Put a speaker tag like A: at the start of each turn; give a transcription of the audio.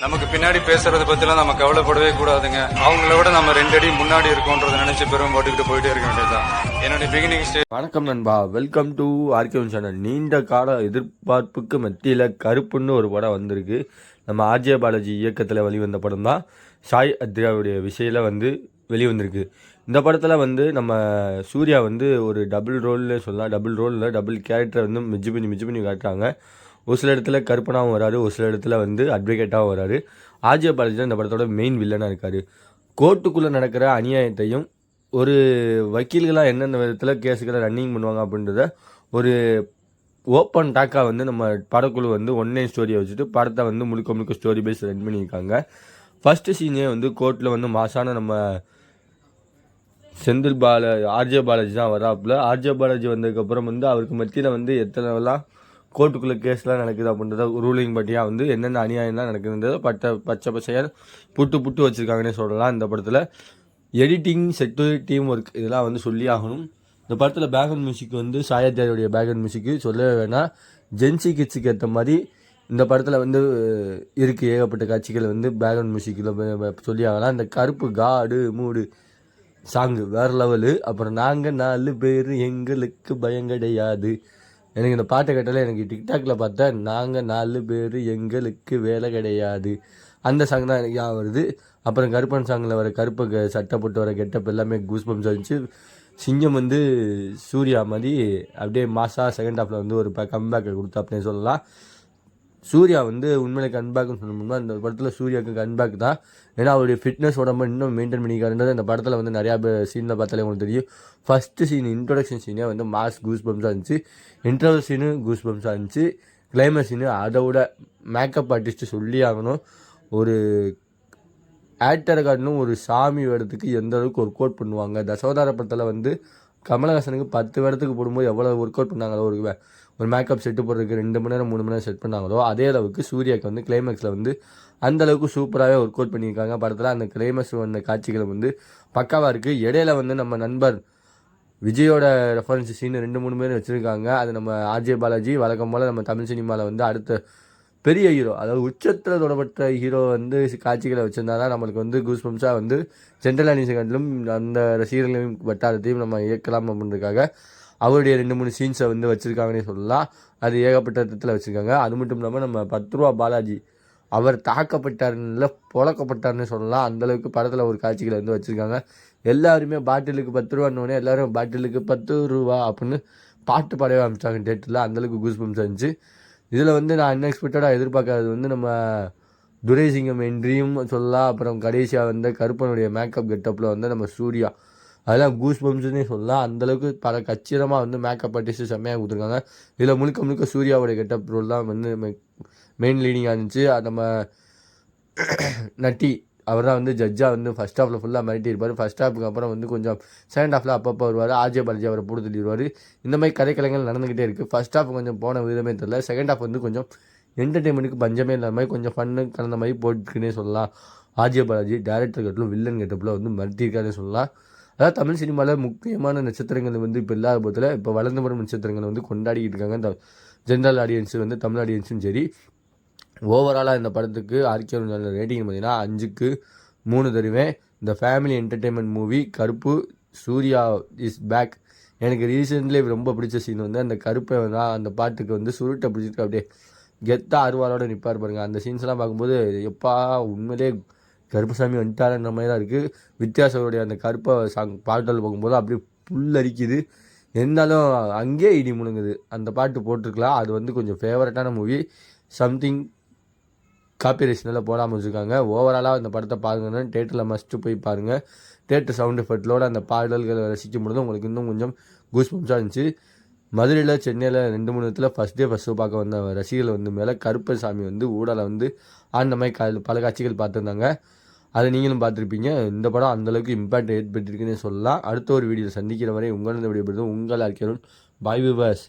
A: நமக்கு பின்னாடி பேசுறதை பத்திலாம் நம்ம கவலைப்படவே கூடாதுங்க. அவங்கள விட நம்ம 2 அடி முன்னாடி இருக்கோன்றதை நினைச்சு பெரும் போட்டுக்கிட்டு போயிட்டே இருக்க வேண்டியதுதான் என்னுடைய பிகினிங் ஸ்டேஜ்.
B: வணக்கம் நண்பா, வெல்கம் டு ஆர்கேவன் சேனல். நீண்ட கால எதிர்பார்ப்புக்கு மத்தியில் கருப்புன்னு ஒரு படம் வந்திருக்கு. நம்ம ஆர்ஜே பாலாஜி இயக்கத்தில் வெளிவந்த படம் தான். சாய் அத்ரியாவுடைய விஷயில் வெளிவந்திருக்கு. இந்த படத்தில் நம்ம சூர்யா ஒரு டபுள் ரோல்னு சொல்லலாம். டபுள் ரோலில் டபுள் கேரக்டரை மிஜ்ஜு பண்ணி காட்டுறாங்க. ஒரு சில இடத்துல கருப்பனாகவும் வராரு, ஒரு சில இடத்துல அட்வொகேட்டாகவும் வராரு. ஆர்ஜே பாலாஜி தான் இந்த படத்தோட மெயின் வில்லனாக இருக்கார். கோர்ட்டுக்குள்ளே நடக்கிற அநியாயத்தையும் ஒரு வக்கீல்களாக என்னென்ன விதத்தில் கேஸுகளை ரன்னிங் பண்ணுவாங்க அப்படின்றத ஒரு ஓப்பன் டாக்காக நம்ம படக்குழு ஒன்லைன் ஸ்டோரியை வச்சுட்டு படத்தை முழுக்க ஸ்டோரி பேஸ் ரன் பண்ணியிருக்காங்க. ஃபஸ்ட்டு சீனே கோர்ட்டில் மாசான நம்ம செந்தில் ஆர்ஜே பாலாஜி தான் வராப்புல. ஆர்ஜே பாலாஜி வந்ததுக்கப்புறம் அவருக்கு மத்தியில் எத்தனைலாம் கோர்ட்டுக்குள்ளே கேஸ்லாம் நடக்குது அப்படின்றத ரூலிங் பட்டியாக என்னென்ன அநியாயம்லாம் நடக்குதுன்றதை பச்சை பச்சையாக புட்டு வச்சுருக்காங்கன்னே சொல்லலாம். இந்த படத்தில் எடிட்டிங், செட்டு, டீம் ஒர்க் இதெல்லாம் சொல்லி ஆகணும். இந்த படத்தில் பேக்ரவுண்ட் மியூசிக் சாயத்யாரியுடைய பேக்ரவுண்ட் மியூசிக்கு சொல்லவே வேணாம். ஜென்சி கிட்ஸுக்கு ஏற்ற மாதிரி இந்த படத்தில் இருக்குது. ஏகப்பட்ட காட்சிகள் பேக்ரவுண்ட் மியூசிக்கில் சொல்லி ஆகலாம். இந்த கருப்பு காடு மூடு சாங்கு வேறு லெவலு. அப்புறம் நாங்கள் 4 பேர் எங்களுக்கு பயம் கிடையாது. எனக்கு இந்த பாட்டை கேட்டாலே எனக்கு டிக்டாக்ல பார்த்தா நாங்கள் 4 பேர் எங்களுக்கு வேலை கிடையாது அந்த சாங் தான் எனக்கு வருது. அப்புறம் கருப்பன் சாங்கில் வர கருப்பு சட்டை போட்டு வர கெட்டப் எல்லாமே கூஸ்பம்ஸ் இருந்துச்சு. சிங்கம் சூர்யா மாதிரி அப்படியே மாசா செகண்ட் ஹாஃபில் ஒரு கம்பேக்கை கொடுத்தா அப்படின்னு சொல்லலாம். சூர்யா உண்மையிலே கன்பேக்னு சொல்லணும்னா இந்த படத்தில் சூர்யாவுக்கு கன்பேக் தான். ஏன்னா அவருடைய ஃபிட்னஸ் உடம்பு இன்னும் மெயின்டைன் பண்ணிக்காருன்றது இந்த படத்தில் நிறையா பேர் சீனில் பார்த்தாலே உங்களுக்கு தெரியும். ஃபஸ்ட்டு சீன் இன்ட்ரொடக்ஷன் சீனே மாஸ் கூஸ் பம்ஸாக இருந்துச்சு. இன்டர்வல் சீனு கூஸ் பம்ஸாக இருந்துச்சு. கிளைமேக்ஸ் சீனு அதோட மேக்கப் ஆர்டிஸ்ட்டு சொல்லி ஆகணும். ஒரு ஆக்டரை காட்டணும் ஒரு சாமி வேடத்துக்கு எந்த அளவுக்கு ஒர்க் அவுட் பண்ணுவாங்க. தசவதார படத்தில் கமலஹாசனுக்கு 10 வேடத்துக்கு போடும்போது எவ்வளோ ஒர்க் அவுட் பண்ணாங்களோ, ஒரு மேக்கப் செட்டு போடுறதுக்கு 2 மணி நேரம் 3 மணி நேரம் செட் பண்ணாங்களோ அதே அளவுக்கு சூர்யாவுக்கு கிளைமேக்ஸில் அந்தளவுக்கு சூப்பராகவே ஒர்க் அவுட் பண்ணியிருக்காங்க. படத்தில் அந்த கிளைமேக்ஸ் வந்த காட்சிகள் பக்காவாக இருக்குது. இடையில நம்ம நண்பர் விஜயோட ரெஃபரன்ஸ் சீன் 2-3 பேர் வச்சுருக்காங்க. அது நம்ம ஆர்ஜே பாலாஜி வழக்கம் போல் நம்ம தமிழ் சினிமாவில் அடுத்த பெரிய ஹீரோ, அதாவது உச்சத்தில் தொடப்பட்ட ஹீரோ காட்சிகளை வச்சுருந்தா தான் நம்மளுக்கு கூஸ் பம்ஸாக ஜென்ரல் ஆடியன்ஸும் அந்த ரசிகர்களையும் வட்டாரத்தையும் நம்ம இயக்கலாம் அப்படின்றதுக்காக அவருடைய 2-3 சீன்ஸை வச்சுருக்காங்கன்னே சொல்லலாம். அது ஏகப்பட்ட இடத்துல வச்சுருக்காங்க. அது மட்டும் இல்லாமல் நம்ம 10 ரூபா பாலாஜி அவர் தாக்கப்பட்டார்ல புழக்கப்பட்டார்னு சொல்லலாம். அந்தளவுக்கு படத்தில் ஒரு காட்சிகளை வச்சுருக்காங்க. எல்லாருமே பாட்டிலுக்கு 10 ரூபான்னொடனே எல்லோரும் பாட்டிலுக்கு 10 ரூபா அப்படின்னு பாட்டு பாடவே ஆரம்பிச்சாங்க தேட்டரில். அந்தளவுக்கு கூஸ் பம்ஸ் இருந்துச்சு. இதில் நான் அன்எக்ஸ்பெக்டடாக எதிர்பார்க்காதது நம்ம துரைசிங்கம் என்ட்ரியும் சொல்லலாம். அப்புறம் கடைசியாக கருப்பனுடைய மேக்கப் கெட்டப்பில் நம்ம சூர்யா, அதெல்லாம் கூஸ் பம்ஸ்னே சொல்லலாம். அந்தளவுக்கு பல கச்சிதமாக மேக்கப் ஆர்டிஸ்ட்டு செம்மையாக கொடுத்துருக்காங்க. இதில் முழுக்க சூர்யாவுடைய கெட்டப் ரோல் தான் மெயின் லீடிங்காக இருந்துச்சு. நம்ம நட்டி அவர் தான் ஜட்ஜாக ஃபஸ்ட் ஹாஃபில் ஃபுல்லாக மிரட்டியிருப்பார். ஃபஸ்ட் ஹாஃபுக்கு அப்புறம் கொஞ்சம் செகண்ட் ஹாஃபில் அப்பப்போ வருவார். ஆர்ஜே பாலாஜி அவரை போட்டு தள்ளிடுவார். இந்த மாதிரி கதைக்கலைகள் நடந்துக்கிட்டே இருக்குது. ஃபஸ்ட் ஹாஃப் கொஞ்சம் போன விதமே தெரியல. செகண்ட் ஹாஃப் கொஞ்சம் என்டர்டெயின்மெண்ட்டுக்கு பஞ்சமே இல்லாத மாதிரி கொஞ்சம் ஃபன்னு கலந்த மாதிரி போட்டுக்குன்னே சொல்லலாம். ஆர்ஜே பாலாஜி டேரக்டர் கட்டிலும் வில்லன் கட்டப்பில் மிரட்டியிருக்காருன்னு சொல்லலாம். அதாவது தமிழ் சினிமாவில் முக்கியமான நட்சத்திரங்கள் இப்போ இல்லாத போதில் இப்போ வளர்ந்து வரும் நட்சத்திரங்கள் கொண்டாடிக்கிட்டு இருக்காங்க. ஜென்ரல் ஆடியன்ஸு தமிழ் ஆடியன்ஸும் சரி. ஓவராலாக இந்த படத்துக்கு ஆர்கேவன் சேனல் ரேட்டிங் பார்த்தீங்கன்னா 5க்கு 3 தருவேன். இந்த ஃபேமிலி என்டர்டெயின்மெண்ட் மூவி கருப்பு, சூர்யா இஸ் பேக். எனக்கு ரீசெண்ட்லி ரொம்ப பிடிச்ச சீன் அந்த கருப்பை அந்த பாட்டுக்கு சுருட்டை பிடிச்சிட்டு அப்படியே கெத்தா அருவாரோடு நிற்பார் பாருங்கள். அந்த சீன்ஸ்லாம் பார்க்கும்போது எப்பா உண்மையிலே கருப்பசாமி வந்துட்டாருன்ற மாதிரி தான் இருக்குது. வித்தியாசோடைய அந்த கருப்பை பாட்டல் பார்க்கும்போது அப்படியே புல்லரிக்குது. இருந்தாலும் அங்கேயே இடி முழுங்குது. அந்த பாட்டு போட்டிருக்கலாம். அது கொஞ்சம் ஃபேவரட்டான மூவி. சம்திங் காப்பிரைஷனில் போடாமல் வச்சுருக்காங்க. ஓவராலாக அந்த படத்தை பாருங்கன்னா தேட்டரில் மஸ்ட்டு போய் பாருங்கள். தேட்டர் சவுண்ட் எஃபெக்ட்லோடு அந்த பாடல்களை ரசிக்கும் பொழுது உங்களுக்கு இன்னும் கொஞ்சம் கூஸ் பம்ஸாக இருந்துச்சு. மதுரையில், சென்னையில் 2-3 இடத்துல ஃபஸ்ட் டே ஃபஸ்ட்டு பார்க்க வந்த ரசிகர்கள் மேலே கருப்பசாமி ஊடலை அந்த மாதிரி பல காட்சிகள் பார்த்துருந்தாங்க. அதை நீங்களும் பார்த்துருப்பீங்க. இந்த படம் அந்தளவுக்கு இம்பாக்ட் ஏற்பட்டிருக்குன்னு சொல்லலாம். அடுத்த ஒரு வீடியோவில் சந்திக்கிற வரை உங்களது விடைபெறுவது உங்கள் ஆர்கேவன். பாய் வியூவர்ஸ்.